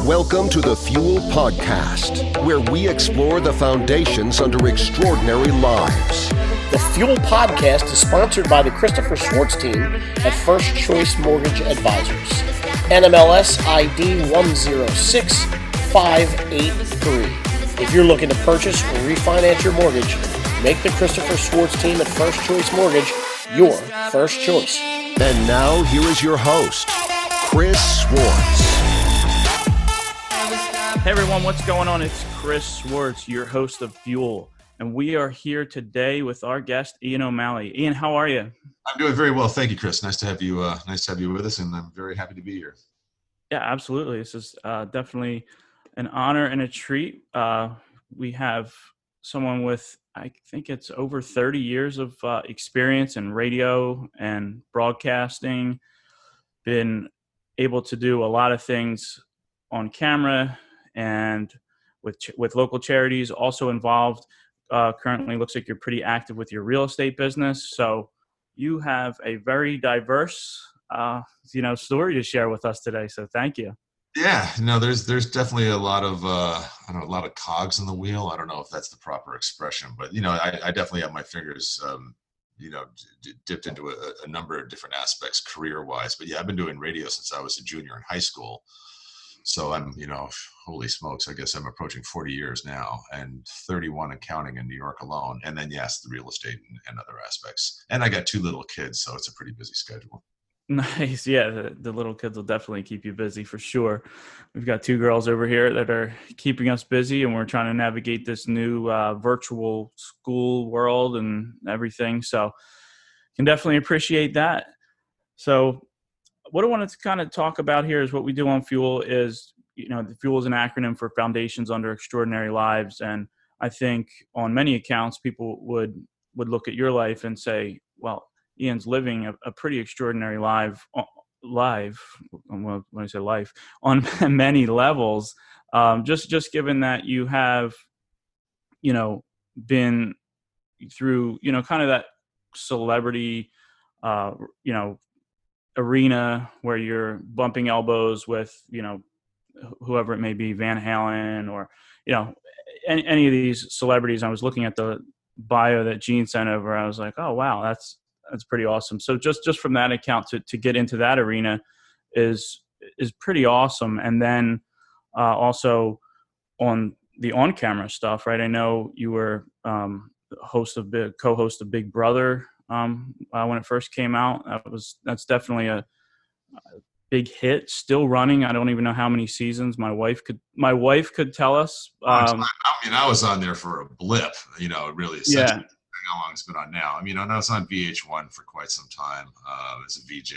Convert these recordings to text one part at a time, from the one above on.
Welcome to the Fuel Podcast, where we explore the foundations under extraordinary lives. The Fuel Podcast is sponsored by the Christopher Schwartz team at First Choice Mortgage Advisors. NMLS ID 106583. If you're looking to purchase or refinance your mortgage, make the Christopher Schwartz team at First Choice Mortgage your first choice. And now, here is your host, Chris Schwartz. Hey everyone, what's going on? It's Chris Schwartz, your host of Fuel, and we are here today with our guest, Ian O'Malley. Ian, how are you? I'm doing very well, thank you, Chris. Nice to have you. Nice to have you with us, and I'm very happy to be here. Yeah, absolutely. This is definitely an honor and a treat. We have someone with, I think it's over 30 years of experience in radio and broadcasting, been able to do a lot of things on camera and with local charities, also involved. Currently looks like you're pretty active with your real estate business. So you have a very diverse, story to share with us today. So thank you. Yeah, no, there's definitely a lot of a lot of cogs in the wheel. I don't know if that's the proper expression, but I definitely have my fingers dipped into a number of different aspects career-wise. But yeah, I've been doing radio since I was a junior in high school. So I'm, holy smokes, I guess I'm approaching 40 years now, and 31 and counting in New York alone. And then, yes, the real estate and other aspects. And I got 2 little kids, so it's a pretty busy schedule. Nice. Yeah, the little kids will definitely keep you busy for sure. We've got 2 girls over here that are keeping us busy, and we're trying to navigate this new virtual school world and everything. So can definitely appreciate that. So what I wanted to kind of talk about here is what we do on Fuel is, the Fuel is an acronym for Foundations Under Extraordinary Lives. And I think on many accounts, people would look at your life and say, well, Ian's living a pretty extraordinary life, when I say life, on many levels. Just given that you have, been through, kind of that celebrity, arena where you're bumping elbows with, whoever it may be, Van Halen or, any of these celebrities. I was looking at the bio that Gene sent over. I was like, oh, wow, that's pretty awesome. So just from that account to get into that arena is pretty awesome. And then also on the on-camera stuff, right? I know you were co-host of Big Brother when it first came out. That's definitely a big hit, still running. I don't even know how many seasons. My wife could tell us. I was on there for a blip, really. Yeah. How long it's been on now. And I was on VH1 for quite some time as a VJ,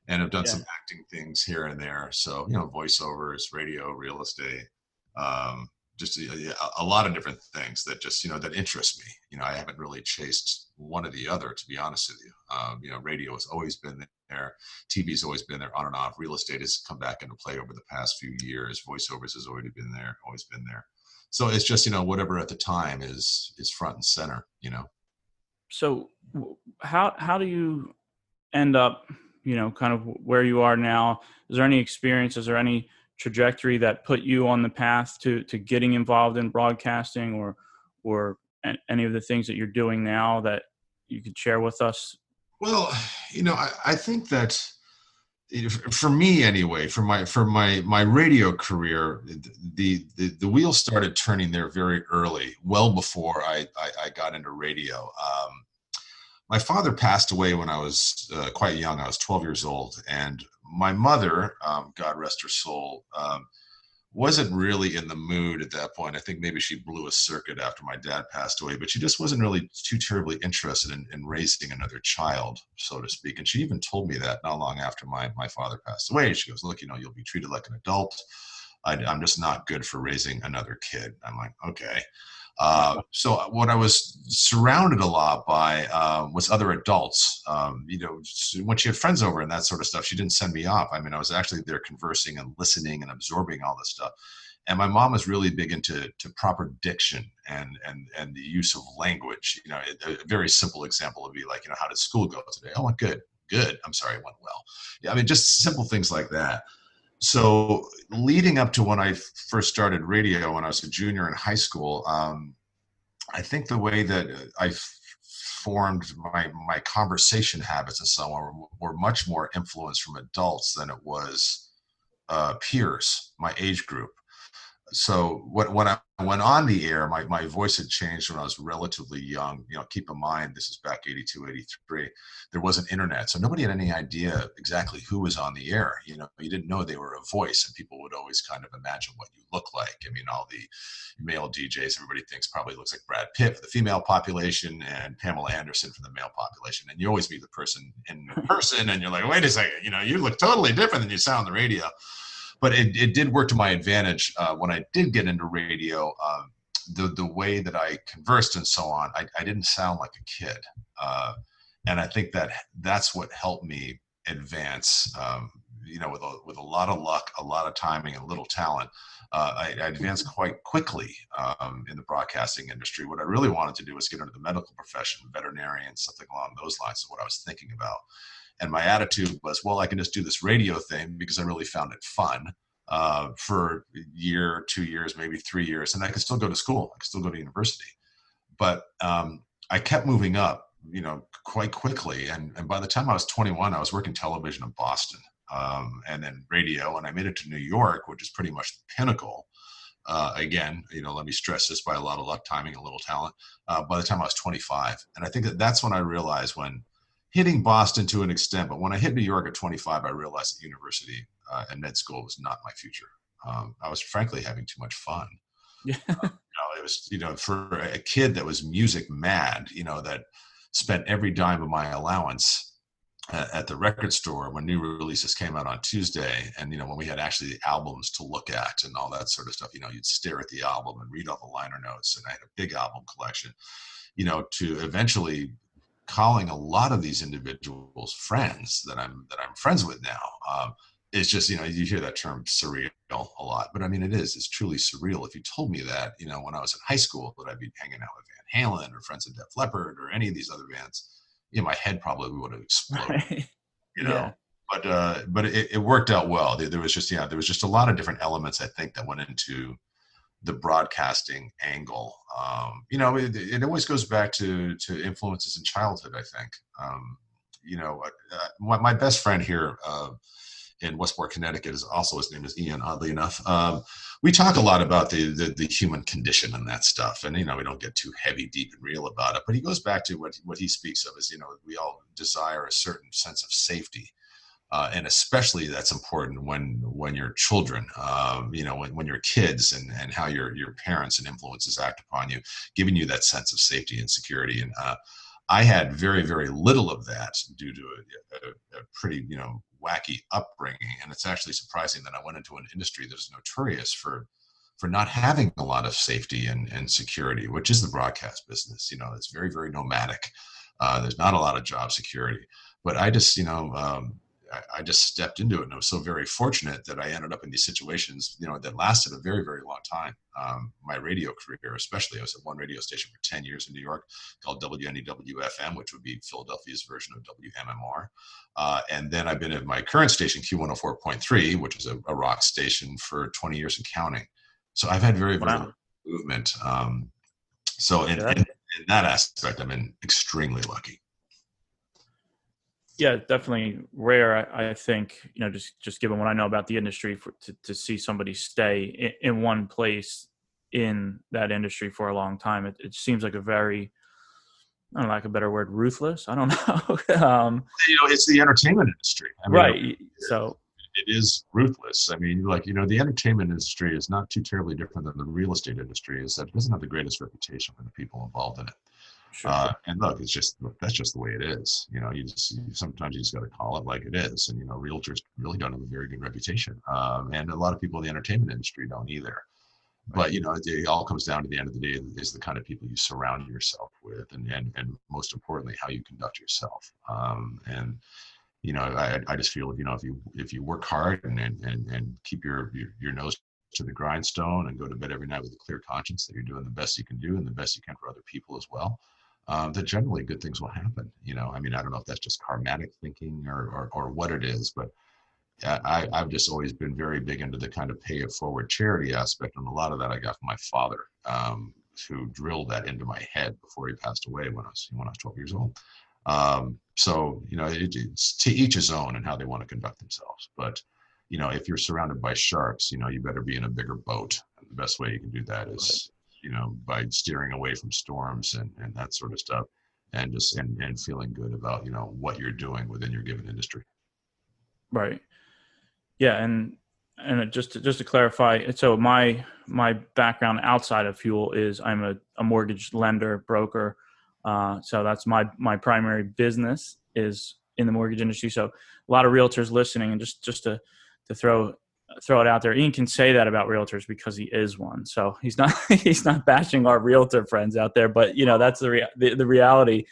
and I've done some acting things here and there. So, voiceovers, radio, real estate, just a lot of different things that just, that interest me. I haven't really chased one or the other, to be honest with you. Radio has always been there. TV's always been there on and off. Real estate has come back into play over the past few years. Voiceovers has always been there. So it's just, whatever at the time is front and center, So how do you end up, kind of where you are now? Is there any experience? Is there any trajectory that put you on the path to getting involved in broadcasting or any of the things that you're doing now that you could share with us? Well, I think that for me anyway, for my radio career, the wheels started turning there very early, well before I got into radio. My father passed away when I was quite young. I was 12 years old, and my mother, God rest her soul, wasn't really in the mood at that point. I think maybe she blew a circuit after my dad passed away, but she just wasn't really too terribly interested in raising another child, so to speak. And she even told me that not long after my father passed away. She goes, look, you'll be treated like an adult. I'm just not good for raising another kid. I'm like, okay. So what I was surrounded a lot by was other adults. When she had friends over and that sort of stuff, she didn't send me off. I was actually there conversing and listening and absorbing all this stuff. And my mom was really big into proper diction and the use of language. A very simple example would be like, how did school go today? Oh, good. good. I'm sorry, it went well. Yeah, I mean, just simple things like that. So leading up to when I first started radio, when I was a junior in high school, I think the way that I formed my conversation habits and so on were much more influenced from adults than it was peers, my age group. So when I went on the air, my voice had changed when I was relatively young. Keep in mind, this is back 82, 83. There wasn't internet. So nobody had any idea exactly who was on the air. You didn't know they were a voice, and people would always kind of imagine what you look like. I mean, all the male DJs, everybody thinks probably looks like Brad Pitt for the female population and Pamela Anderson for the male population. And you always meet the person in person and you're like, wait a second, you look totally different than you sound on the radio. But it did work to my advantage when I did get into radio. The way that I conversed and so on, I didn't sound like a kid, and I think that's what helped me advance. With a lot of luck, a lot of timing, and little talent, I advanced quite quickly in the broadcasting industry. What I really wanted to do was get into the medical profession, veterinarian, something along those lines is what I was thinking about. And my attitude was, well, I can just do this radio thing because I really found it fun for a year, 2 years, maybe 3 years. And I could still go to school. I could still go to university. But I kept moving up, quite quickly. And by the time I was 21, I was working television in Boston and then radio. And I made it to New York, which is pretty much the pinnacle. Again, let me stress this, by a lot of luck, timing, a little talent. By the time I was 25. And I think that's when I realized, when hitting Boston to an extent, but when I hit New York at 25, I realized that university and med school was not my future. I was frankly having too much fun. Yeah. It was, for a kid that was music mad, that spent every dime of my allowance at the record store when new releases came out on Tuesday. And, when we had actually the albums to look at and all that sort of stuff, you'd stare at the album and read all the liner notes. And I had a big album collection, to eventually calling a lot of these individuals friends that I'm friends with now. It's just, you hear that term surreal a lot, but I mean, it's truly surreal. If you told me that, when I was in high school, that I'd be hanging out with Van Halen or Friends of Def Leppard or any of these other bands, my head probably would have exploded, Right. Yeah. But it worked out well. There was just a lot of different elements, I think, that went into the broadcasting angle. It always goes back to influences in childhood, I think. My best friend here in Westport, Connecticut, his name is Ian, oddly enough. We talk a lot about the human condition and that stuff. And, we don't get too heavy, deep and real about it, but he goes back to what he speaks of as, we all desire a certain sense of safety. And especially that's important when you're children, when you're kids and how your parents and influences act upon you, giving you that sense of safety and security. And I had very, very little of that due to a pretty, wacky upbringing. And it's actually surprising that I went into an industry that is notorious for not having a lot of safety and security, which is the broadcast business. It's very, very nomadic. There's not a lot of job security, but I just, I just stepped into it, and I was so very fortunate that I ended up in these situations, that lasted a very, very long time. My radio career, especially, I was at one radio station for 10 years in New York called WNEW FM, which would be Philadelphia's version of WMMR. And then I've been at my current station, Q104.3, which is a rock station, for 20 years and counting. So I've had very, very little movement. So in that aspect, I'm extremely lucky. Yeah, definitely rare. I think, just given what I know about the industry, to see somebody stay in one place in that industry for a long time. It seems like a very, I don't know, like a better word, ruthless. I don't know. It's the entertainment industry. Right. So it is ruthless. I mean, the entertainment industry is not too terribly different than the real estate industry. Is that it doesn't have the greatest reputation for the people involved in it. sure. And look, that's just the way it is. Sometimes you just got to call it like it is. And, realtors really don't have a very good reputation. And a lot of people in the entertainment industry don't either. But, it all comes down to the end of the day is the kind of people you surround yourself with and most importantly, how you conduct yourself. I just feel, if you work hard and keep your nose to the grindstone and go to bed every night with a clear conscience that you're doing the best you can do and the best you can for other people as well, that generally good things will happen. I mean, I don't know if that's just karmatic thinking or what it is, but I've just always been very big into the kind of pay it forward charity aspect. And a lot of that I got from my father, who drilled that into my head before he passed away when I was 12 years old. So, it's to each his own and how they want to conduct themselves. But, if you're surrounded by sharks, you better be in a bigger boat. And the best way you can do that is, by steering away from storms and that sort of stuff, and just and feeling good about, what you're doing within your given industry. Right. Yeah. And just to clarify, so my background outside of fuel is I'm a mortgage lender, broker. So that's my primary business is in the mortgage industry. So a lot of realtors listening, and just to throw it out there, Ian can say that about realtors because he is one. So he's not bashing our realtor friends out there, but that's the reality,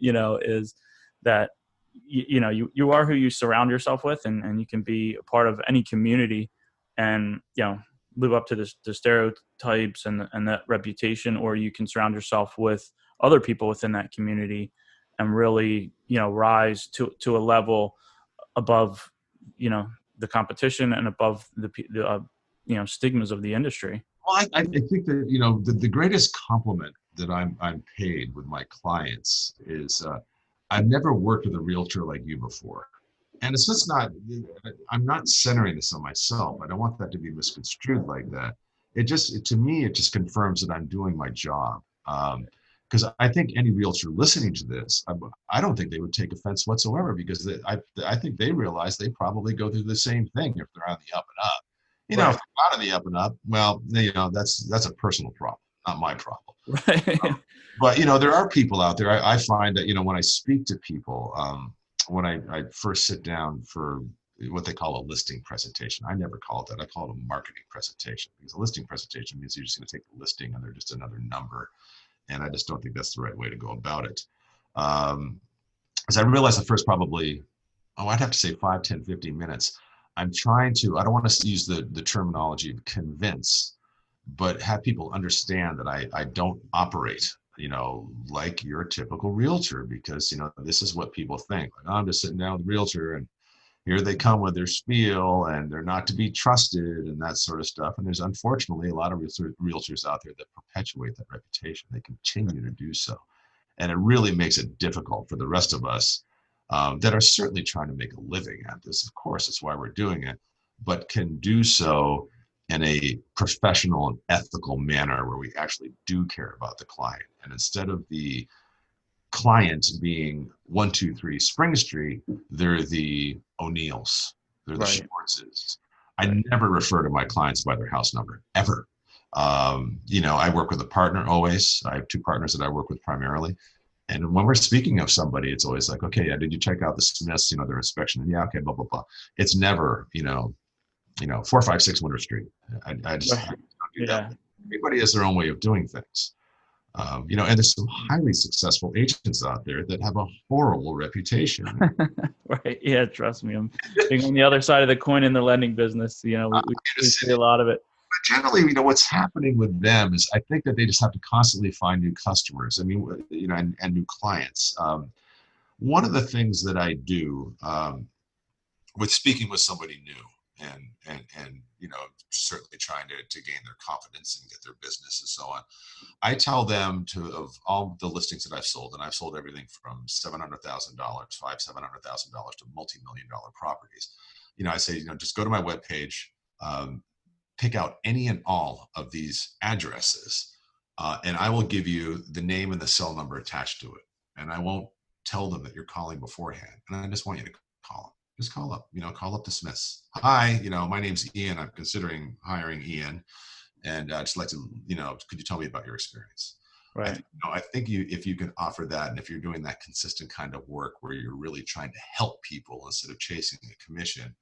is that you are who you surround yourself with, and you can be a part of any community and live up to the stereotypes and that reputation, or you can surround yourself with other people within that community and really rise to a level above the competition and above the stigmas of the industry. Well, I think that the greatest compliment that I'm paid with my clients is I've never worked with a realtor like you before. And it's just not, I'm not centering this on myself. I don't want that to be misconstrued like that. To me, it just confirms that I'm doing my job. Because I think any realtor listening to this, I don't think they would take offense whatsoever, because I think they realize they probably go through the same thing if they're on the up and up. If they're not on the up and up, well, that's a personal problem, not my problem. Right. But there are people out there. I find that when I speak to people, when I first sit down for what they call a listing presentation, I never call it that. I call it a marketing presentation, because a listing presentation means you're just going to take the listing and they're just another number. And I just don't think that's the right way to go about it. As I realized the first probably, I'd have to say 5, 10, 15 minutes, I'm trying to, I don't want to use the terminology of convince, but have people understand that I don't operate, like your typical realtor, because, this is what people think. Like, I'm just sitting down with a realtor and here they come with their spiel and they're not to be trusted and that sort of stuff. And there's unfortunately a lot of realtors out there that perpetuate that reputation. They continue to do so. And it really makes it difficult for the rest of us that are certainly trying to make a living at this. Of course, that's why we're doing it, but can do so in a professional and ethical manner where we actually do care about the client. And instead of the client being 123 Spring Street, they're the O'Neills, they're the Schwartzes. I never refer to my clients by their house number, ever. I work with a partner always. I have 2 partners that I work with primarily. And when we're speaking of somebody, it's always like, okay, yeah, did you check out the Smiths, their inspection? And yeah, okay, blah, blah, blah. It's never, 456 Winter Street. I just don't do that. Everybody has their own way of doing things. And there's some highly successful agents out there that have a horrible reputation. Right. Yeah. Trust me. I'm being on the other side of the coin in the lending business. We see a lot of it. But generally, what's happening with them is I think that they just have to constantly find new customers. I mean, and new clients. One of the things that I do with speaking with somebody new and certainly trying to gain their confidence and get their business and so on, I tell them of all the listings that I've sold, and I've sold everything from $700,000, $700,000 to multi-million-dollar properties. I say, just go to my webpage, pick out any and all of these addresses, and I will give you the name and the cell number attached to it. And I won't tell them that you're calling beforehand. And I just want you to call them. Just call up, call up the Smiths. Hi, my name's Ian. I'm considering hiring Ian. And I'd just like to, could you tell me about your experience? Right. I think if you can offer that, and if you're doing that consistent kind of work where you're really trying to help people instead of chasing a commission,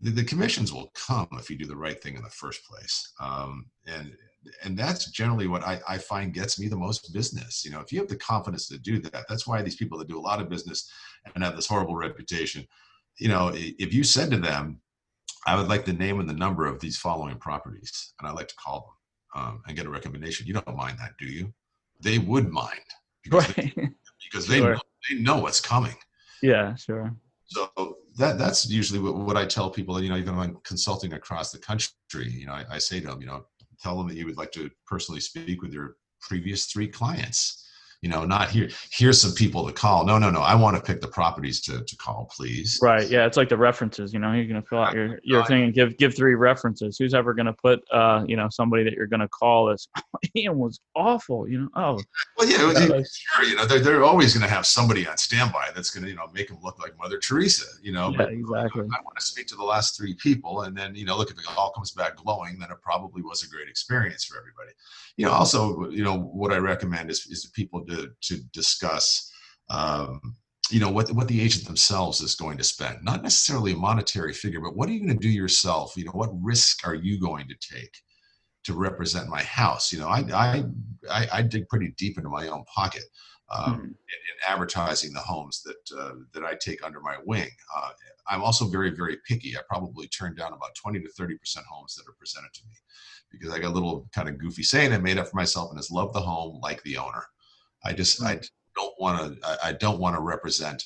the commissions will come if you do the right thing in the first place. And that's generally what I find gets me the most business. If you have the confidence to do that, that's why these people that do a lot of business and have this horrible reputation, if you said to them, I would like the name and the number of these following properties, and I'd like to call them and get a recommendation. You don't mind that, do you? They would mind, because Right. because Sure. they know what's coming. Yeah, sure. So that's usually what I tell people, even when I'm consulting across the country, I say to them, tell them that you would like to personally speak with your previous 3 clients, not here's some people to call. No. I want to pick the properties to call, please. Right. Yeah. It's like the references, you're going to fill out your thing and give 3 references. Who's ever going to put, somebody that you're going to call as Ian was awful, Oh, Well, yeah, that's, sure. They're always going to have somebody on standby that's going to, make them look like Mother Teresa, yeah, but exactly. I want to speak to the last 3 people. And then, look, if it all comes back glowing, then it probably was a great experience for everybody. Also, what I recommend is that people to discuss, what the agent themselves is going to spend, not necessarily a monetary figure, but what are you going to do yourself? What risk are you going to take to represent my house? I dig pretty deep into my own pocket in advertising the homes that I take under my wing. I'm also very, very picky. I probably turn down about 20 to 30% homes that are presented to me because I got a little kind of goofy saying I made up for myself, and it's love the home like the owner. I don't want to represent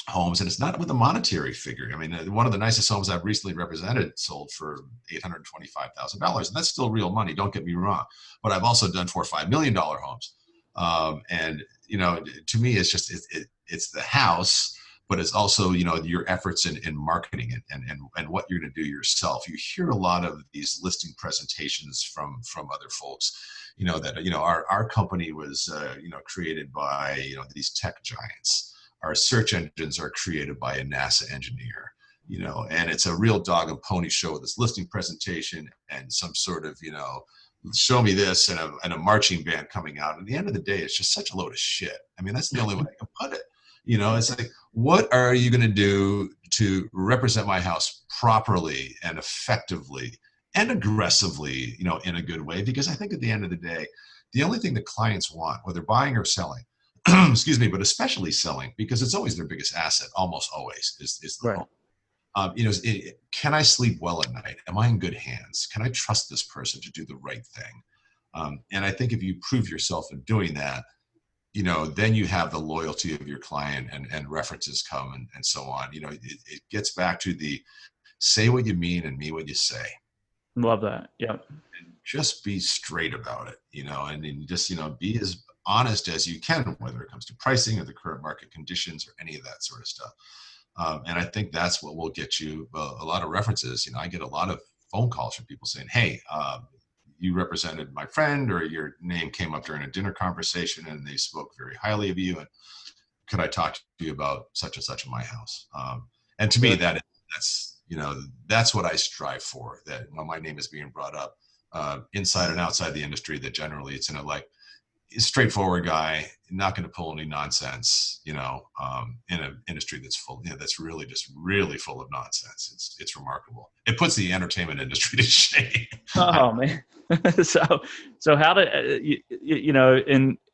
homes, and it's not with a monetary figure. I mean, one of the nicest homes I've recently represented sold for $825,000, and that's still real money. Don't get me wrong, but I've also done $4 or $5 million homes, and to me, it's just it's the house, but it's also your efforts in marketing and what you're going to do yourself. You hear a lot of these listing presentations from other folks, that our company was created by these tech giants. Our search engines are created by a NASA engineer, and it's a real dog and pony show with this listing presentation and some sort of, show me this and a marching band coming out. At the end of the day, it's just such a load of shit. I mean, that's the only way I can put it. It's like, what are you going to do to represent my house properly and effectively and aggressively, in a good way? Because I think at the end of the day, the only thing that clients want, whether buying or selling, excuse me, but especially selling, because it's always their biggest asset, almost always, is the home. Can I sleep well at night? Am I in good hands? Can I trust this person to do the right thing? And I think if you prove yourself in doing that, then you have the loyalty of your client and references come and so on. It gets back to the say what you mean and mean what you say. Love that. Yeah. And just be straight about it, and just, be as honest as you can, whether it comes to pricing or the current market conditions or any of that sort of stuff. And I think that's what will get you a lot of references. I get a lot of phone calls from people saying, hey, you represented my friend, or your name came up during a dinner conversation and they spoke very highly of you. And could I talk to you about such and such in my house? And to me, that's what I strive for, that when my name is being brought up inside and outside the industry, that generally it's a straightforward guy, not going to pull any nonsense, in an industry that's full, that's really just really full of nonsense. It's remarkable. It puts the entertainment industry to shame. Oh man. So how to,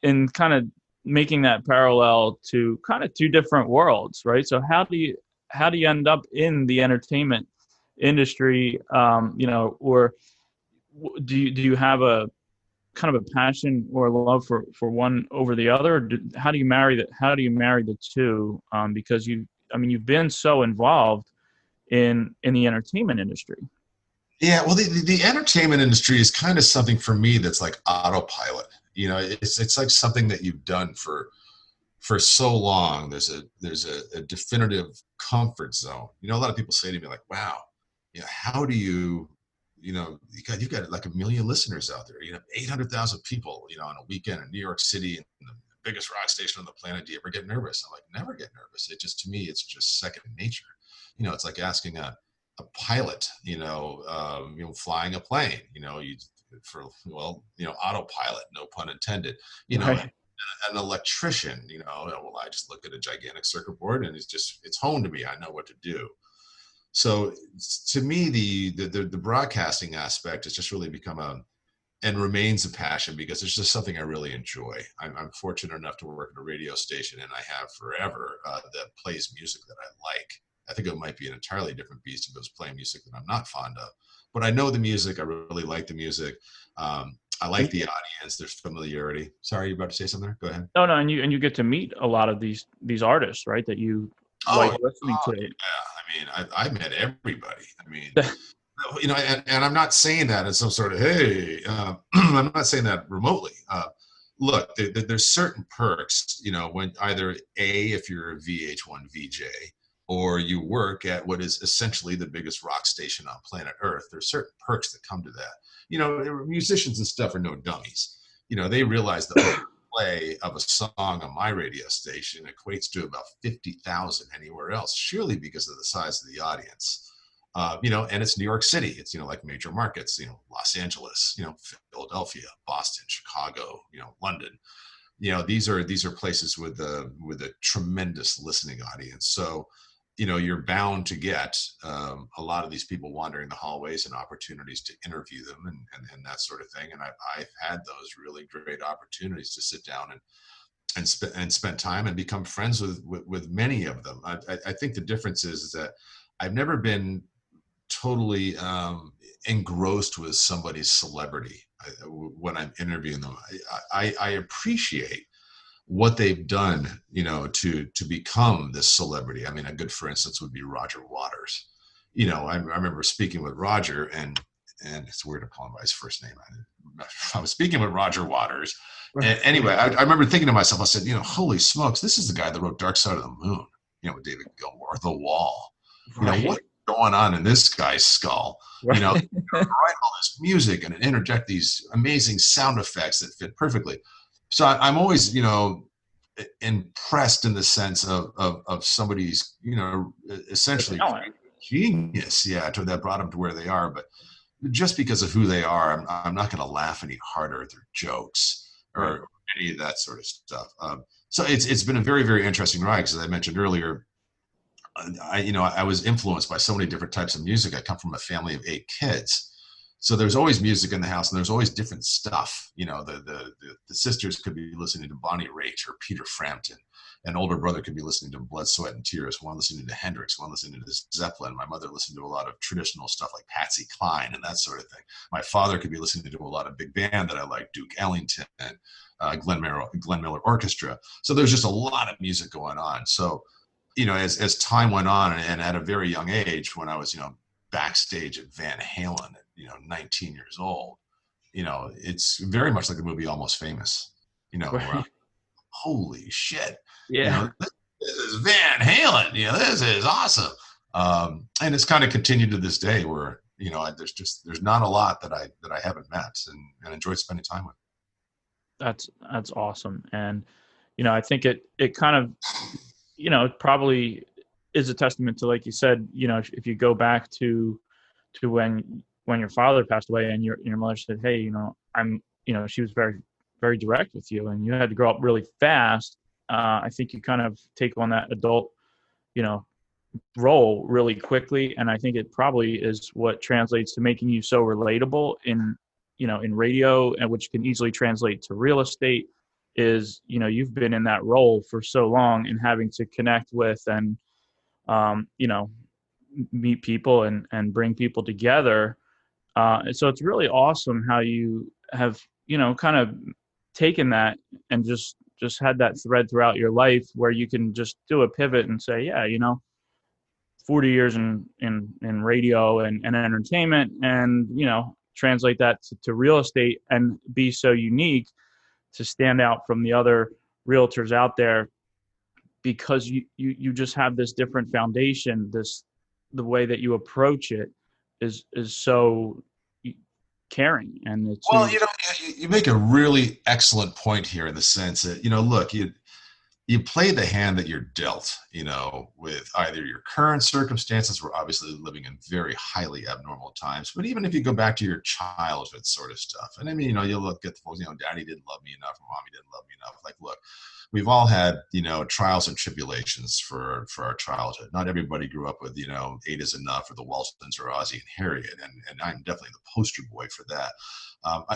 in kind of making that parallel to kind of 2 different worlds, right? So how do you end up in the entertainment industry, or do you have a kind of a passion or love for one over the other? How do you marry the 2? Because you've been so involved in the entertainment industry. Yeah, well, the entertainment industry is kind of something for me that's like autopilot. It's like something that you've done for so long. There's a definitive comfort zone. A lot of people say to me like, wow, how do you, you've got like 1 million listeners out there, 800,000 people, on a weekend in New York City, and the biggest rock station on the planet. Do you ever get nervous? I'm like, never get nervous. To me, it's just second nature. It's like asking a pilot, flying a plane, autopilot, no pun intended, Right. an electrician, well, I just look at a gigantic circuit board and it's home to me. I know what to do. So to me, the broadcasting aspect has just really become and remains a passion, because it's just something I really enjoy. I'm fortunate enough to work at a radio station, and I have forever, that plays music that I like. I think it might be an entirely different beast if it was playing music that I'm not fond of. But I know the music. I really like the music. I like the audience. There's familiarity. Sorry, you about to say something there? Go ahead. No, and you get to meet a lot of these artists, right? That you like listening to. Yeah, I mean, I met everybody. I mean, you know, and I'm not saying that as some sort of, hey, I'm not saying that remotely. Look, there's certain perks, you know, when either if you're a VH1 VJ, or you work at what is essentially the biggest rock station on planet Earth. There's certain perks that come to that. You know, musicians and stuff are no dummies. You know, they realize the play of a song on my radio station equates to about 50,000 anywhere else, surely because of the size of the audience. You know, and it's New York City. It's, you know, like major markets, you know, Los Angeles, you know, Philadelphia, Boston, Chicago, you know, London. You know, these are places with a tremendous listening audience. So, you know, you're bound to get a lot of these people wandering the hallways and opportunities to interview them and that sort of thing. And I've had those really great opportunities to sit down and spend time and become friends with many of them. I think the difference is that I've never been totally engrossed with somebody's celebrity when I'm interviewing them. I appreciate what they've done, you know, to become this celebrity. I mean, a good, for instance, would be Roger Waters. You know, I remember speaking with Roger, and it's weird to call him by his first name. I was speaking with Roger Waters. And anyway, I remember thinking to myself, I said, you know, holy smokes, this is the guy that wrote Dark Side of the Moon, you know, with David Gilmour, The Wall. You know, what's going on in this guy's skull? You know, write all this music and interject these amazing sound effects that fit perfectly. So I'm always, you know, impressed in the sense of somebody's, you know, essentially genius, that brought them to where they are. But just because of who they are, I'm not going to laugh any harder at their jokes or any of that sort of stuff. So it's been a very, very interesting ride, because as I mentioned earlier, I was influenced by so many different types of music. I come from a family of 8 kids. So there's always music in the house, and there's always different stuff. You know, the sisters could be listening to Bonnie Raitt or Peter Frampton. An older brother could be listening to Blood, Sweat, and Tears. One listening to Hendrix, one listening to Zeppelin. My mother listened to a lot of traditional stuff like Patsy Cline and that sort of thing. My father could be listening to a lot of big band that I like, Duke Ellington and Glenn Miller Orchestra. So there's just a lot of music going on. So, you know, as time went on, and at a very young age, when I was, you know, backstage at Van Halen at, you know, 19 years old, you know, it's very much like the movie Almost Famous, you know, holy shit. Yeah. You know, this is Van Halen, you know, this is awesome. And it's kind of continued to this day where, you know, there's not a lot that I haven't met and enjoyed spending time with. That's awesome. And, you know, I think it kind of, you know, it probably is a testament to, like you said, you know, if you go back to when your father passed away and your mother said, hey, you know, she was very, very direct with you, and you had to grow up really fast. I think you kind of take on that adult, you know, role really quickly. And I think it probably is what translates to making you so relatable in radio, and which can easily translate to real estate, is, you know, you've been in that role for so long and having to connect with and, you know, meet people and bring people together. So it's really awesome how you have, you know, kind of taken that and just had that thread throughout your life where you can just do a pivot and say, yeah, you know, 40 years in radio and entertainment, and, you know, translate that to real estate and be so unique to stand out from the other realtors out there, because you just have this different foundation. The way that you approach it is so caring, and it's, well, you know, you make a really excellent point here in the sense that, you know, look, you play the hand that you're dealt, you know, with either your current circumstances. We're obviously living in very highly abnormal times, but even if you go back to your childhood sort of stuff, and I mean, you know, you look at the folks, you know, daddy didn't love me enough, or mommy didn't love me enough. Like, look, we've all had, you know, trials and tribulations for our childhood. Not everybody grew up with, you know, 8 is enough, or the Waltons, or Ozzie and Harriet, and I'm definitely the poster boy for that.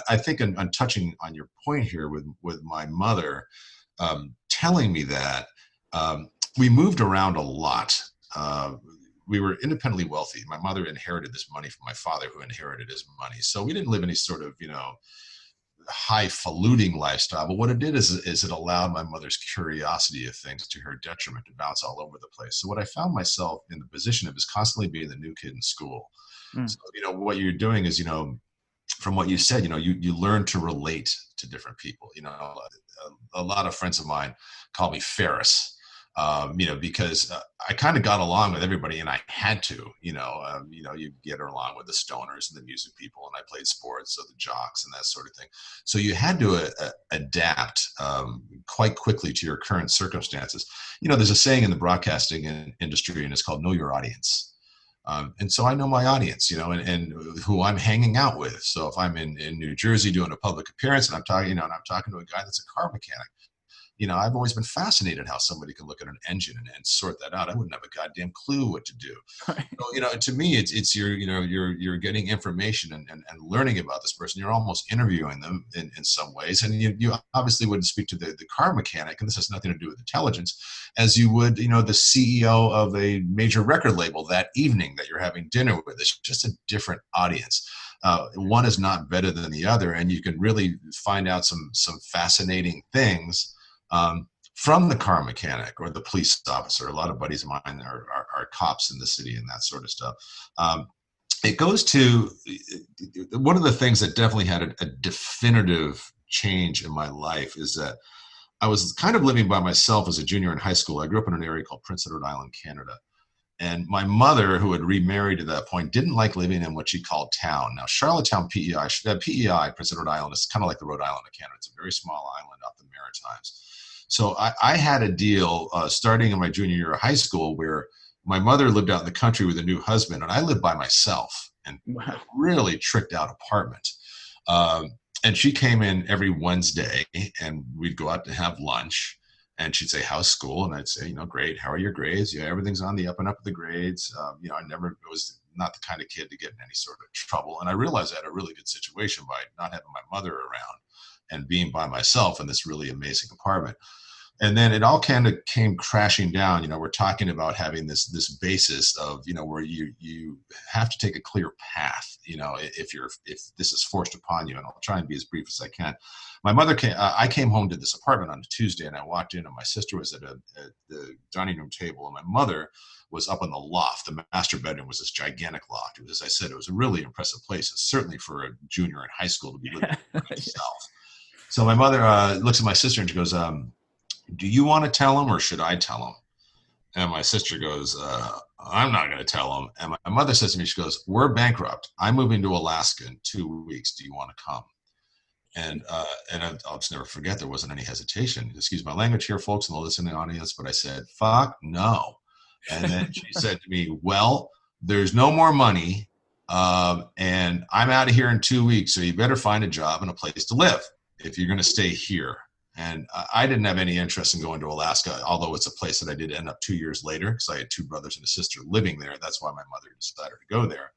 I think I'm touching on your point here with my mother telling me that we moved around a lot. We were independently wealthy. My mother inherited this money from my father, who inherited his money. So we didn't live any sort of, you know, highfalutin lifestyle, but what it did is it allowed my mother's curiosity of things to her detriment to bounce all over the place. So what I found myself in the position of is constantly being the new kid in school. Mm. So, what you're doing is, from what you said, you learn to relate to different people. A lot of friends of mine call me Ferris, because I kind of got along with everybody, and I had to. You get along with the stoners and the music people, and I played sports, so the jocks and that sort of thing. So you had to adapt quite quickly to your current circumstances. There's a saying in the broadcasting industry, and it's called "Know Your Audience." And so I know my audience, and who I'm hanging out with. So if I'm in New Jersey doing a public appearance and I'm talking to a guy that's a car mechanic, I've always been fascinated how somebody can look at an engine and sort that out. I wouldn't have a goddamn clue what to do. So, to me, it's you're getting information and learning about this person. You're almost interviewing them in some ways. And you obviously wouldn't speak to the car mechanic, and this has nothing to do with intelligence, as you would, the CEO of a major record label that evening that you're having dinner with. It's just a different audience. One is not better than the other, and you can really find out some fascinating things from the car mechanic or the police officer. A lot of buddies of mine are cops in the city and that sort of stuff. It goes to one of the things that definitely had a definitive change in my life is that I was kind of living by myself as a junior in high school. I grew up in an area called Prince Edward Island, Canada. And my mother, who had remarried at that point, didn't like living in what she called town. Now, Charlottetown, PEI, Prince Edward Island, is kind of like the Rhode Island of Canada. It's a very small island off the Maritimes. So I had a deal starting in my junior year of high school where my mother lived out in the country with a new husband, and I lived by myself in a really tricked out apartment. And she came in every Wednesday, and we'd go out to have lunch. And she'd say, "How's school?" And I'd say, "Great. How are your grades?" Yeah, everything's on the up and up of the grades. I never was not the kind of kid to get in any sort of trouble. And I realized I had a really good situation by not having my mother around and being by myself in this really amazing apartment. And then it all kind of came crashing down. We're talking about having this basis of, where you have to take a clear path, if this is forced upon you. And I'll try and be as brief as I can. My mother I came home to this apartment on a Tuesday, and I walked in, and my sister was at the dining room table, and my mother was up in the loft. The master bedroom was this gigantic loft. As I said, it was a really impressive place, and certainly for a junior in high school to be living by himself. So my mother looks at my sister and she goes, "Do you want to tell him or should I tell him?" And my sister goes, "I'm not going to tell him." And my mother says to me, she goes, "We're bankrupt. I'm moving to Alaska in 2 weeks. Do you want to come?" And I'll just never forget, there wasn't any hesitation. Excuse my language here, folks, in the listening audience, but I said, "Fuck no." And then she said to me, "Well, there's no more money, and I'm out of here in 2 weeks, so you better find a job and a place to live if you're going to stay here." And I didn't have any interest in going to Alaska, although it's a place that I did end up 2 years later because I had two brothers and a sister living there. That's why my mother decided to go there.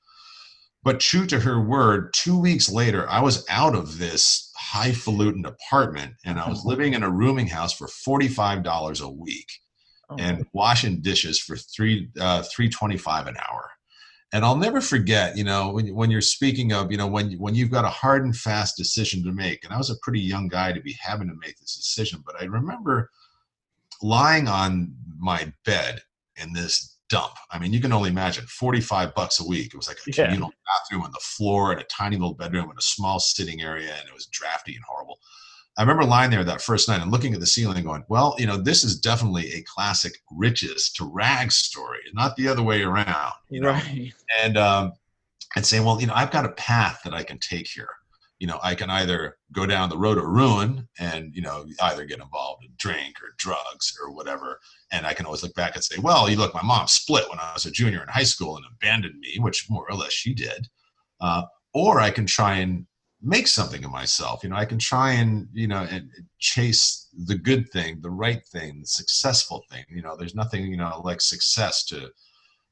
But true to her word, 2 weeks later, I was out of this highfalutin apartment, and I was living in a rooming house for $45 a week and washing dishes for $3.25 an hour. And I'll never forget, when you're speaking of, when you've got a hard and fast decision to make, and I was a pretty young guy to be having to make this decision, but I remember lying on my bed in this dump. I mean, you can only imagine $45 a week. It was like a communal bathroom on the floor and a tiny little bedroom and a small sitting area, and it was drafty and horrible. I remember lying there that first night and looking at the ceiling and going, well, this is definitely a classic riches to rags story, not the other way around. Right. And I'd say, well, I've got a path that I can take here. I can either go down the road of ruin and, either get involved in drink or drugs or whatever. And I can always look back and say, well, look, my mom split when I was a junior in high school and abandoned me, which more or less she did. Or I can try and make something of myself. I can try and, and chase the good thing, the right thing, the successful thing. There's nothing, like success to,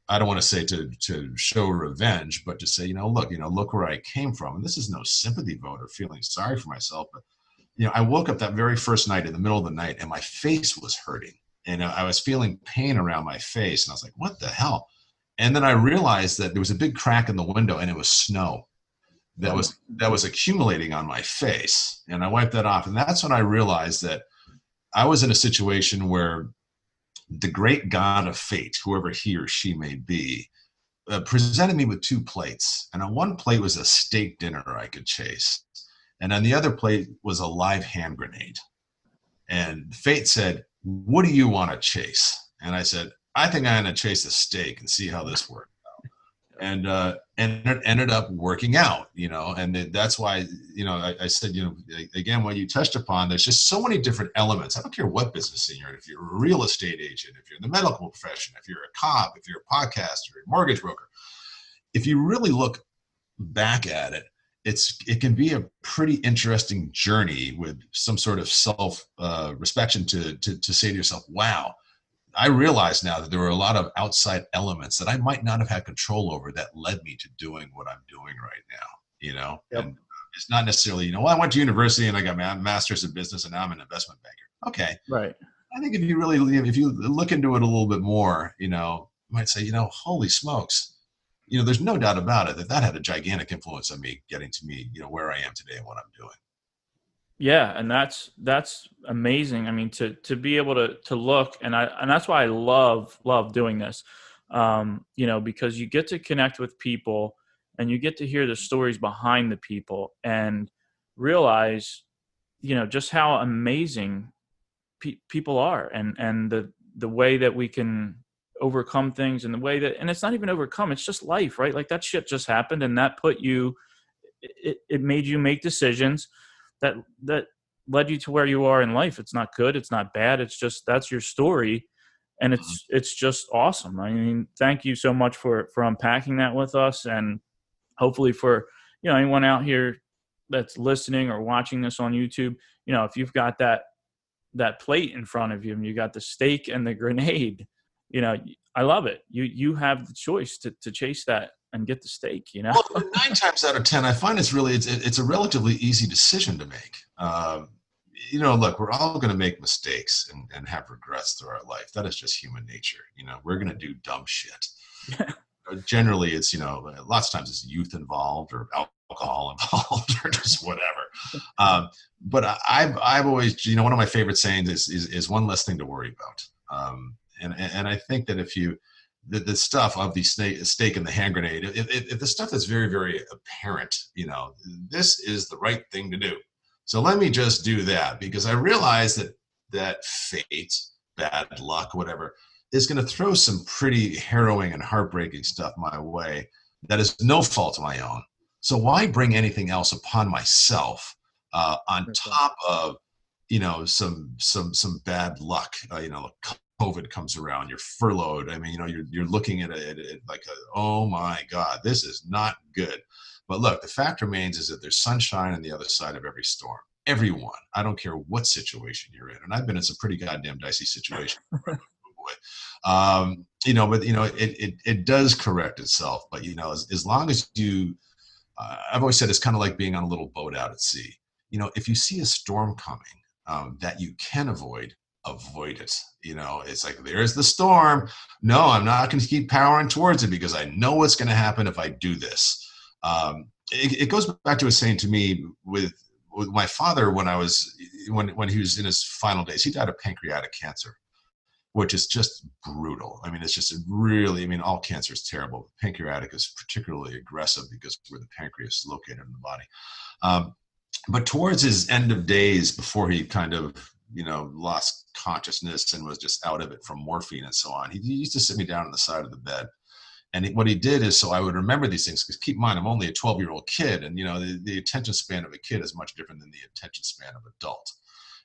I don't want to say to show revenge, but to say, look where I came from. And this is no sympathy vote or feeling sorry for myself. But, I woke up that very first night in the middle of the night and my face was hurting and I was feeling pain around my face. And I was like, what the hell? And then I realized that there was a big crack in the window and it was snow. that was accumulating on my face, and I wiped that off. And that's when I realized that I was in a situation where the great god of fate, whoever he or she may be, presented me with two plates. And on one plate was a steak dinner I could chase, and on the other plate was a live hand grenade. And fate said, "What do you want to chase?" And I said, "I think I'm going to chase a steak and see how this works." And it ended up working out, and that's why, I said, again, what you touched upon, there's just so many different elements. I don't care what business you're in, if you're a real estate agent, if you're in the medical profession, if you're a cop, if you're a podcaster, a mortgage broker. If you really look back at it, it can be a pretty interesting journey with some sort of self-respect to say to yourself, wow, I realize now that there were a lot of outside elements that I might not have had control over that led me to doing what I'm doing right now, Yep. And it's not necessarily, I went to university and I got my master's in business and now I'm an investment banker. Okay. Right. I think if you look into it a little bit more, you might say, holy smokes, there's no doubt about it that had a gigantic influence on me getting to me, where I am today and what I'm doing. Yeah, and that's amazing. I mean, to be able to look, and that's why I love doing this, because you get to connect with people and you get to hear the stories behind the people and realize, just how amazing people are, and the way that we can overcome things, and the way that, and it's not even overcome, it's just life, right? Like that shit just happened, and that it made you make decisions that led you to where you are in life. It's not good, it's not bad, it's just, that's your story, and it's just awesome. I mean, thank you so much for unpacking that with us, and hopefully for anyone out here that's listening or watching this on YouTube, if you've got that plate in front of you and you got the steak and the grenade, I love it. You have the choice to chase that and get the steak, Well, 9 times out of 10, I find it's a relatively easy decision to make. Look, we're all going to make mistakes and have regrets through our life. That is just human nature. We're going to do dumb shit. Generally, it's, lots of times it's youth involved or alcohol involved or just whatever. But I've always, one of my favorite sayings is one less thing to worry about. And I think that if the stuff of the steak and the hand grenade, if the stuff is very, very apparent, this is the right thing to do. So let me just do that, because I realize that fate, bad luck, whatever, is going to throw some pretty harrowing and heartbreaking stuff my way that is no fault of my own. So why bring anything else upon myself on top of, some bad luck, COVID comes around, you're furloughed. I mean, you're looking at it like, oh my God, this is not good. But look, the fact remains is that there's sunshine on the other side of every storm. Everyone, I don't care what situation you're in. And I've been in some pretty goddamn dicey situations. But it does correct itself. But, as long as I've always said it's kind of like being on a little boat out at sea. If you see a storm coming that you can avoid it. It's like, there's the storm. No, I'm not going to keep powering towards it because I know what's going to happen if I do this. It goes back to a saying to me with my father when he was in his final days. He died of pancreatic cancer, which is just brutal. I mean, it's just all cancer is terrible. Pancreatic is particularly aggressive because where the pancreas is located in the body. But towards his end of days, before he kind of lost consciousness and was just out of it from morphine and so on, he used to sit me down on the side of the bed. And what he did is, so I would remember these things, because keep in mind, I'm only a 12-year-old kid, and the attention span of a kid is much different than the attention span of an adult.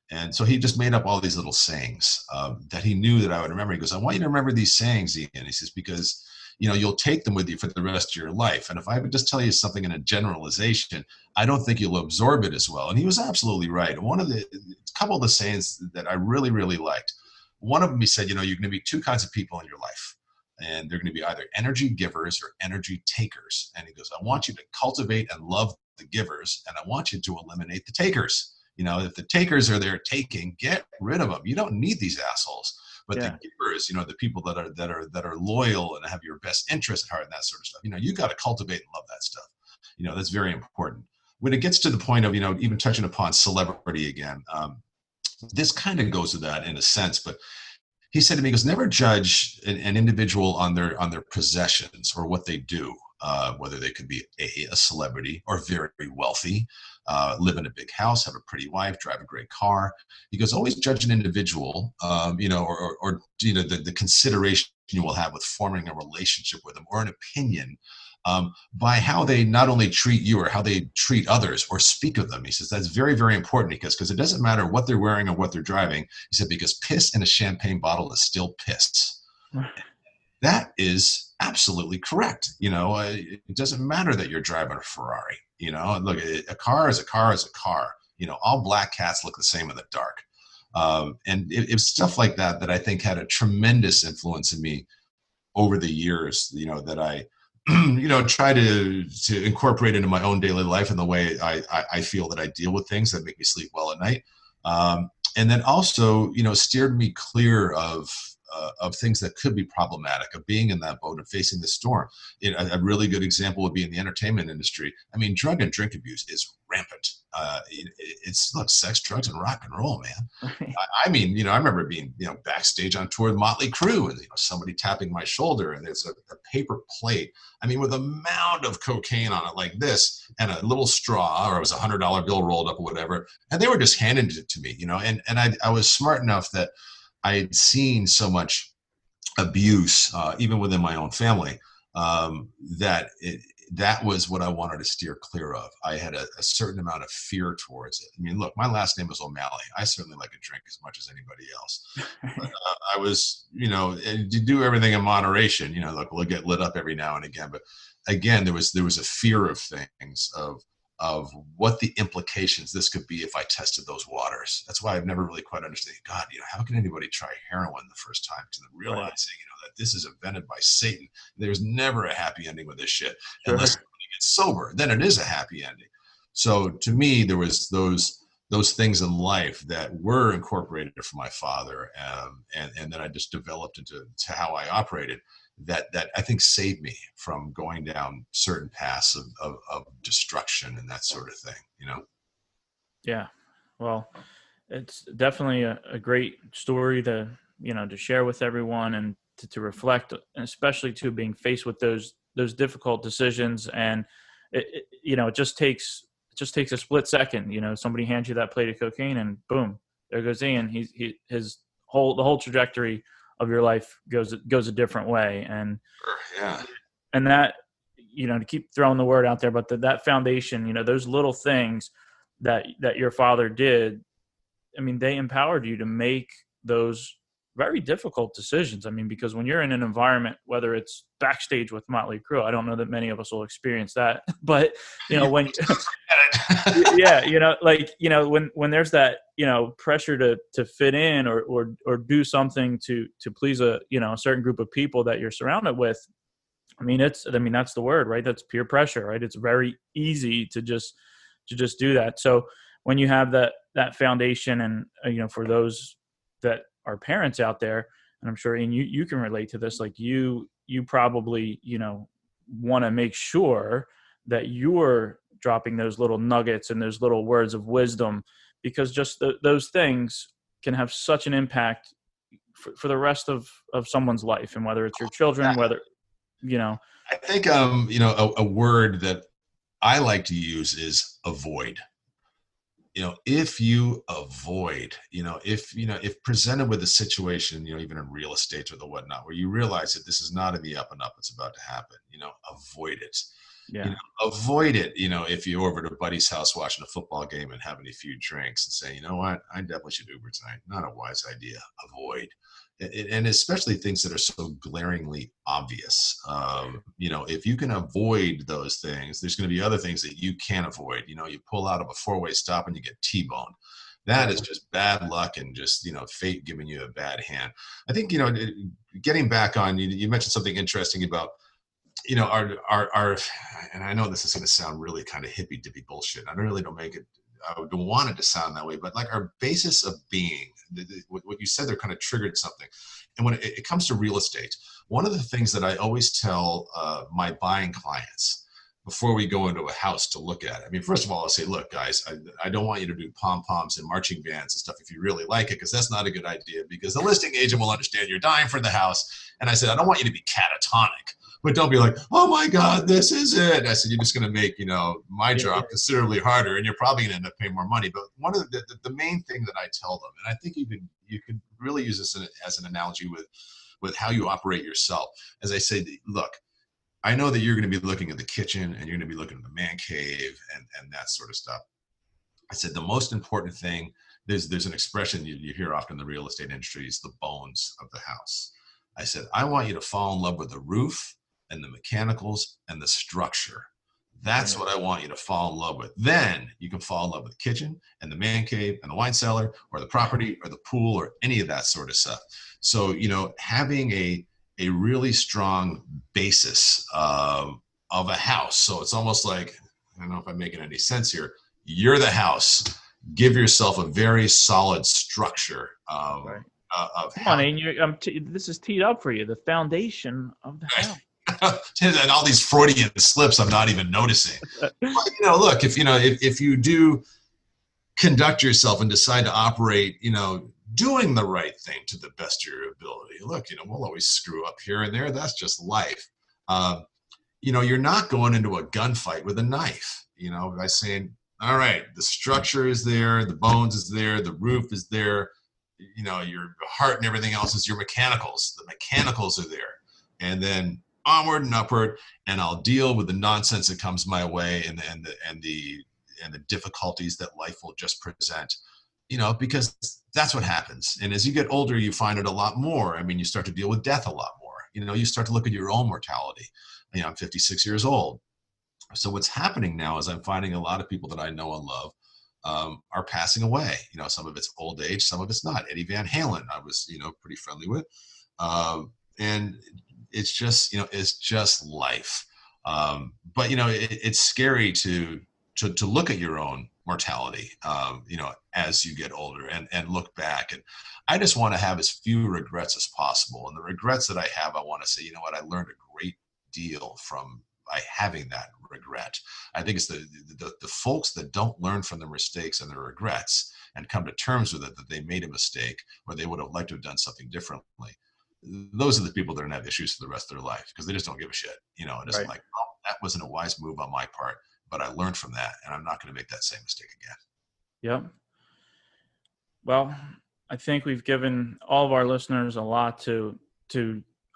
And so he just made up all these little sayings that he knew that I would remember. He goes, I want you to remember these sayings, Ian. He says, because you'll take them with you for the rest of your life. And if I would just tell you something in a generalization, I don't think you'll absorb it as well. And he was absolutely right. A couple of the sayings that I really, really liked, one of them, he said, you're going to be two kinds of people in your life. And they're going to be either energy givers or energy takers. And he goes, I want you to cultivate and love the givers, and I want you to eliminate the takers. If the takers are there taking, get rid of them. You don't need these assholes. But the givers, the people that are loyal and have your best interest at heart and that sort of stuff, you got to cultivate and love that stuff. That's very important. When it gets to the point of, even touching upon celebrity again, this kind of goes to that in a sense, but he said to me, he goes, never judge an individual on their possessions or what they do, whether they could be a celebrity or very wealthy, live in a big house, have a pretty wife, drive a great car. He goes, always judge an individual, or the consideration you will have with forming a relationship with them or an opinion, by how they not only treat you or how they treat others or speak of them. He says that's very, very important because it doesn't matter what they're wearing or what they're driving. He said, because piss in a champagne bottle is still piss. That is absolutely correct. It doesn't matter that you're driving a Ferrari. Look, a car is a car is a car. All black cats look the same in the dark. And it was stuff like that I think had a tremendous influence in me over the years, that I try to incorporate into my own daily life and the way I feel that I deal with things that make me sleep well at night. And then also, steered me clear of things that could be problematic, of being in that boat and facing the storm. A really good example would be in the entertainment industry. I mean, drug and drink abuse is rampant. Look, sex, drugs, and rock and roll, man. I mean, I remember being, backstage on tour with Motley Crue and, somebody tapping my shoulder and there's a paper plate. I mean, with a mound of cocaine on it like this and a little straw, or it was $100 bill rolled up or whatever. And they were just handing it to me, and I was smart enough that I had seen so much abuse, even within my own family, that was what I wanted to steer clear of. I had a certain amount of fear towards it. I mean, look, my last name is O'Malley. I certainly like a drink as much as anybody else. But, I was, and to do everything in moderation. Look, we'll get lit up every now and again. But again, there was a fear of things, of what the implications this could be if I tested those waters. That's why I've never really quite understood, God, how can anybody try heroin the first time? Because they're realizing, that this is invented by Satan. There's never a happy ending with this shit. Sure. Unless somebody gets sober, then it is a happy ending. So to me, there was those things in life that were incorporated from my father, and then I just developed into how I operated. That I think saved me from going down certain paths of destruction and that sort of thing, Yeah. Well, it's definitely a great story to share with everyone and to reflect, and especially to being faced with those difficult decisions. And it just takes a split second. Somebody hands you that plate of cocaine and boom, there goes Ian. The whole trajectory of your life goes a different way. And and that, to keep throwing the word out there, but that foundation, those little things that your father did, I mean, they empowered you to make those very difficult decisions. I mean, because when you're in an environment, whether it's backstage with Motley Crue, I don't know that many of us will experience that, but when when there's that, pressure to fit in or do something to please a certain group of people that you're surrounded with. I mean, that's the word, right? That's peer pressure, right? It's very easy to just do that. So when you have that foundation, and for those that are parents out there, and I'm sure, Ian, you can relate to this, like you probably, want to make sure that you're dropping those little nuggets and those little words of wisdom, because just those things can have such an impact for the rest of someone's life. And whether it's your children, whether, I think, a word that I like to use is avoid. If you avoid, if presented with a situation, even in real estate or the whatnot, where you realize that this is not in the up and up, it's about to happen, avoid it. Yeah. Avoid it, if you're over at a buddy's house watching a football game and having a few drinks and say, you know what, I definitely should Uber tonight. Not a wise idea. Avoid. And especially things that are so glaringly obvious. If you can avoid those things, there's going to be other things that you can't avoid. You pull out of a four-way stop and you get T-boned. That is just bad luck and just, fate giving you a bad hand. I think, getting back on, you mentioned something interesting about, our, and I know this is going to sound really kind of hippy dippy bullshit. I don't want it to sound that way, but like our basis of being, what you said there kind of triggered something. And when it comes to real estate, one of the things that I always tell my buying clients before we go into a house to look at it. I mean, first of all, I'll say, look, guys, I don't want you to do pom-poms and marching bands and stuff if you really like it, because that's not a good idea, because the listing agent will understand you're dying for the house. And I said, I don't want you to be catatonic, but don't be like, oh my God, this is it. I said, you're just going to make, my job considerably harder, and you're probably going to end up paying more money. But one of the main thing that I tell them, and I think you could really use this as an analogy with how you operate yourself. As I say, look, I know that you're going to be looking at the kitchen and you're going to be looking at the man cave and that sort of stuff. I said, the most important thing, there's an expression you hear often in the real estate industry, is the bones of the house. I said, I want you to fall in love with the roof and the mechanicals and the structure. That's what I want you to fall in love with. Then you can fall in love with the kitchen and the man cave and the wine cellar or the property or the pool or any of that sort of stuff. So, having a really strong basis of a house. So it's almost like, I don't know if I'm making any sense here. You're the house. Give yourself a very solid structure of Come on, Ian, this is teed up for you. The foundation of the house. And all these Freudian slips I'm not even noticing. But, look, if you do conduct yourself and decide to operate, doing the right thing to the best of your ability. Look, we'll always screw up here and there. That's just life. You're not going into a gunfight with a knife, by saying, all right, the structure is there, the bones is there, the roof is there, your heart and everything else is your mechanicals. The mechanicals are there. And then onward and upward, and I'll deal with the nonsense that comes my way and the difficulties that life will just present. Because that's what happens. And as you get older, you find it a lot more. I mean, you start to deal with death a lot more. You start to look at your own mortality. I'm 56 years old. So what's happening now is I'm finding a lot of people that I know and love are passing away. Some of it's old age, some of it's not. Eddie Van Halen, I was, pretty friendly with. And it's just life. But, it's scary to look at your own mortality, as you get older and look back. And I just want to have as few regrets as possible. And the regrets that I have, I want to say, I learned a great deal by having that regret. I think it's the folks that don't learn from their mistakes and their regrets and come to terms with it, that they made a mistake or they would have liked to have done something differently. Those are the people that are going to have issues for the rest of their life, because they just don't give a shit, and it's like, oh, that wasn't a wise move on my part, but I learned from that, and I'm not going to make that same mistake again. Yep. Well, I think we've given all of our listeners a lot to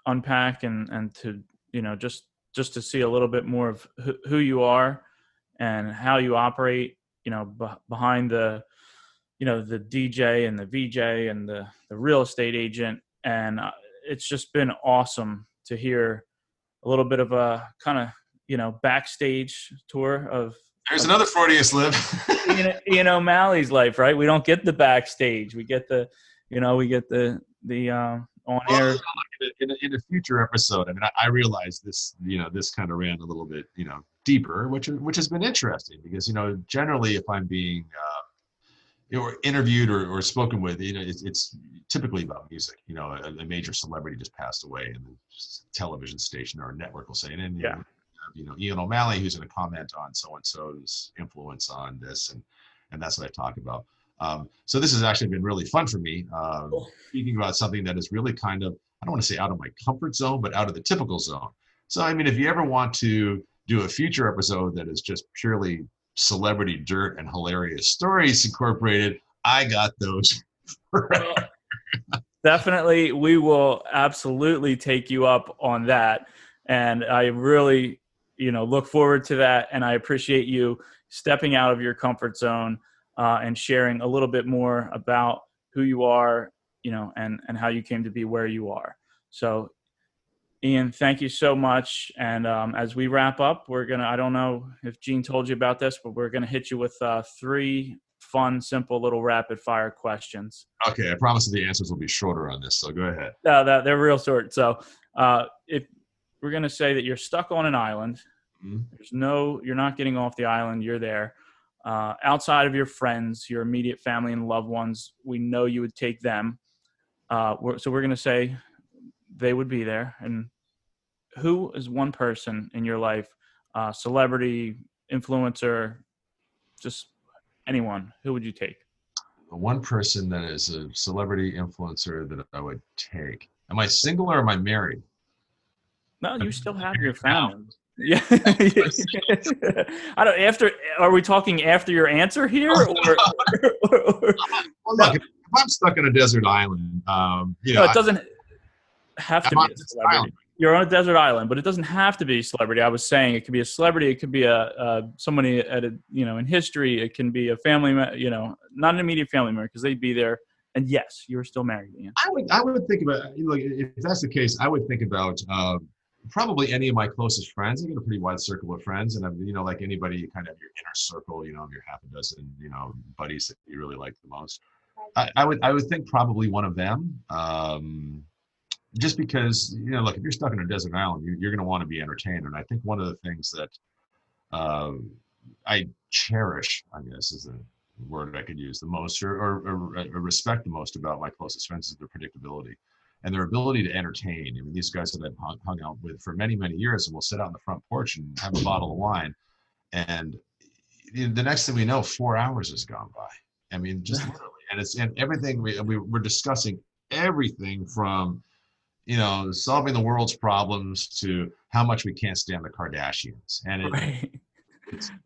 unpack and to, just to see a little bit more of who you are and how you operate, behind the, the DJ and the VJ and the real estate agent. And it's just been awesome to hear a little bit of a kind of, backstage tour of. There's another Freudian slip. O'Malley's life, right? We don't get the backstage. We get the on air. In a future episode, I mean, I realize this, this kind of ran a little bit, deeper, which has been interesting because, generally if I'm being, interviewed or spoken with, it's typically about music. A major celebrity just passed away, and the television station or network will say, and Ian O'Malley, who's going to comment on so-and-so's influence on this, and that's what I talk about. So this has actually been really fun for me, speaking about something that is really kind of, I don't want to say out of my comfort zone, but out of the typical zone. So, I mean, if you ever want to do a future episode that is just purely celebrity dirt and hilarious stories incorporated, I got those. Definitely, we will absolutely take you up on that. And I really, look forward to that. And I appreciate you stepping out of your comfort zone and sharing a little bit more about who you are, and how you came to be where you are. So, Ian, thank you so much. And as we wrap up, I don't know if Gene told you about this, but we're going to hit you with 3 fun, simple little rapid fire questions. Okay. I promise that the answers will be shorter on this. So go ahead. They're real short. So if we're going to say that you're stuck on an island, you're not getting off the island. You're there. Outside of your friends, your immediate family and loved ones, we know you would take them. So we're going to say they would be there. And who is one person in your life celebrity, influencer, just anyone. Who would you take? The one person that is a celebrity influencer that I would take. Am I single or am I married? No, you still have your family. Yeah. I don't. After, are we talking after your answer here, or Well, look, if I'm stuck on a desert island, no, it doesn't have to be a celebrity. You're on a desert island, but it doesn't have to be a celebrity. I was saying it could be a celebrity. It could be somebody at a, in history. It can be a family, not an immediate family member because they'd be there. And yes, you're still married, Ian. I would think about, if that's the case, I would think about probably any of my closest friends. I got a pretty wide circle of friends, and I'm, like anybody, you kind of have your inner circle, of your half a dozen, buddies that you really like the most. I would think probably one of them. Just because, look, if you're stuck on a desert island, you're going to want to be entertained. And I think one of the things that I cherish, I guess is the word I could use the most, or respect the most about my closest friends, is their predictability and their ability to entertain. I mean, these guys that I've hung out with for many, many years, and we'll sit out on the front porch and have a bottle of wine. And the next thing we know, 4 hours has gone by. I mean, just literally. And everything, we're discussing everything from, solving the world's problems to how much we can't stand the Kardashians. And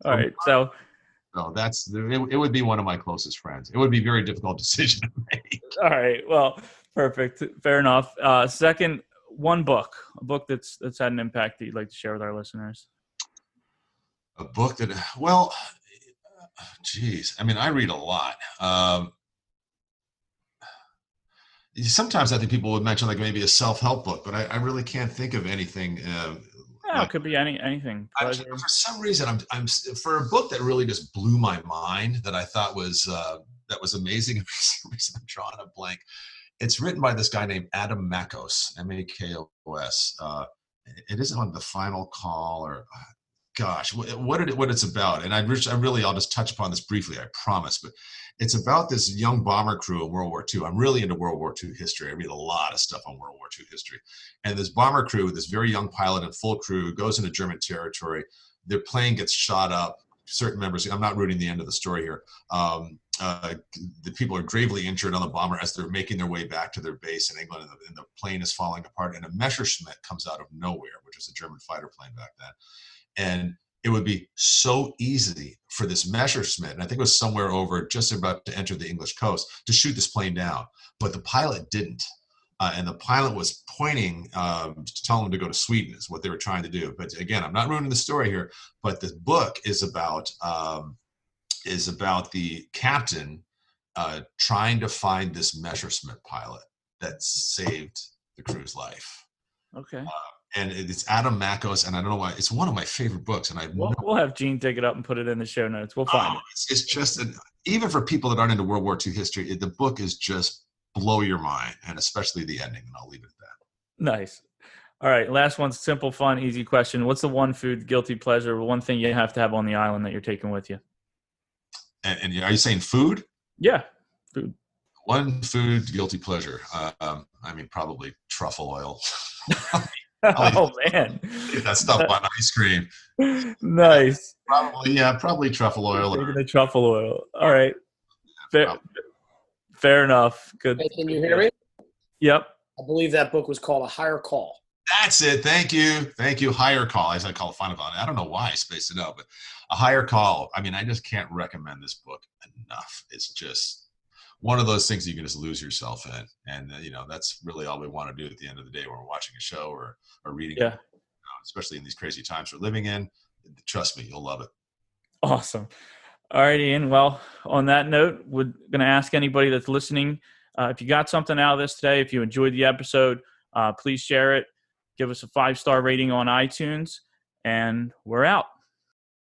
all right. So it would be one of my closest friends. It would be a very difficult decision to make. All right. Well, perfect. Fair enough. Second, a book that's had an impact that you'd like to share with our listeners. A book that, well, geez, I mean, I read a lot. Sometimes I think people would mention like maybe a self-help book, but I really can't think of anything. It could be anything. For some reason, I'm for a book that really just blew my mind, that I thought was amazing. For some reason, I'm drawing a blank. It's written by this guy named Adam Makos, M-A-K-O-S. It isn't on The Final Call, or gosh, what it's about. And I'll just touch upon this briefly, I promise. But it's about this young bomber crew in World War II. I'm really into World War II history. I read a lot of stuff on World War II history. And this bomber crew, this very young pilot and full crew, goes into German territory. Their plane gets shot up. Certain members, I'm not reading the end of the story here. The people are gravely injured on the bomber as they're making their way back to their base in England, and the plane is falling apart. And a Messerschmitt comes out of nowhere, which is a German fighter plane back then. And it would be so easy for this Messerschmitt, and I think it was somewhere over just about to enter the English coast, to shoot this plane down. But the pilot didn't. And the pilot was pointing to tell them to go to Sweden, is what they were trying to do. But again, I'm not ruining the story here, but the book is about the captain trying to find this Messerschmitt pilot that saved the crew's life. Okay. And it's Adam Makos, and I don't know why. It's one of my favorite books, and we'll have Gene dig it up and put it in the show notes. We'll find it. It's just even for people that aren't into World War II history, the book is just blow your mind, and especially the ending. And I'll leave it at that. Nice. All right, last one, simple, fun, easy question. What's the one food guilty pleasure, one thing you have to have on the island that you're taking with you? And are you saying food? Yeah, food. One food guilty pleasure. I mean, probably truffle oil. Oh man, get that stuff on ice cream. Nice. Probably truffle oil. Taking the truffle oil. All right. Fair enough. Good. Hey, can you hear me? Yep. I believe that book was called A Higher Call. That's it. Thank you. Higher Call, as I call it. Final Call. I don't know why I spaced it out, but A Higher Call. I mean, I just can't recommend this book enough. It's just one of those things you can just lose yourself in. And, that's really all we want to do at the end of the day when we're watching a show or reading, especially in these crazy times we're living in. Trust me, you'll love it. Awesome. All right, Ian. Well, on that note, we're going to ask anybody that's listening, if you got something out of this today, if you enjoyed the episode, please share it. Give us a 5-star rating on iTunes, and we're out.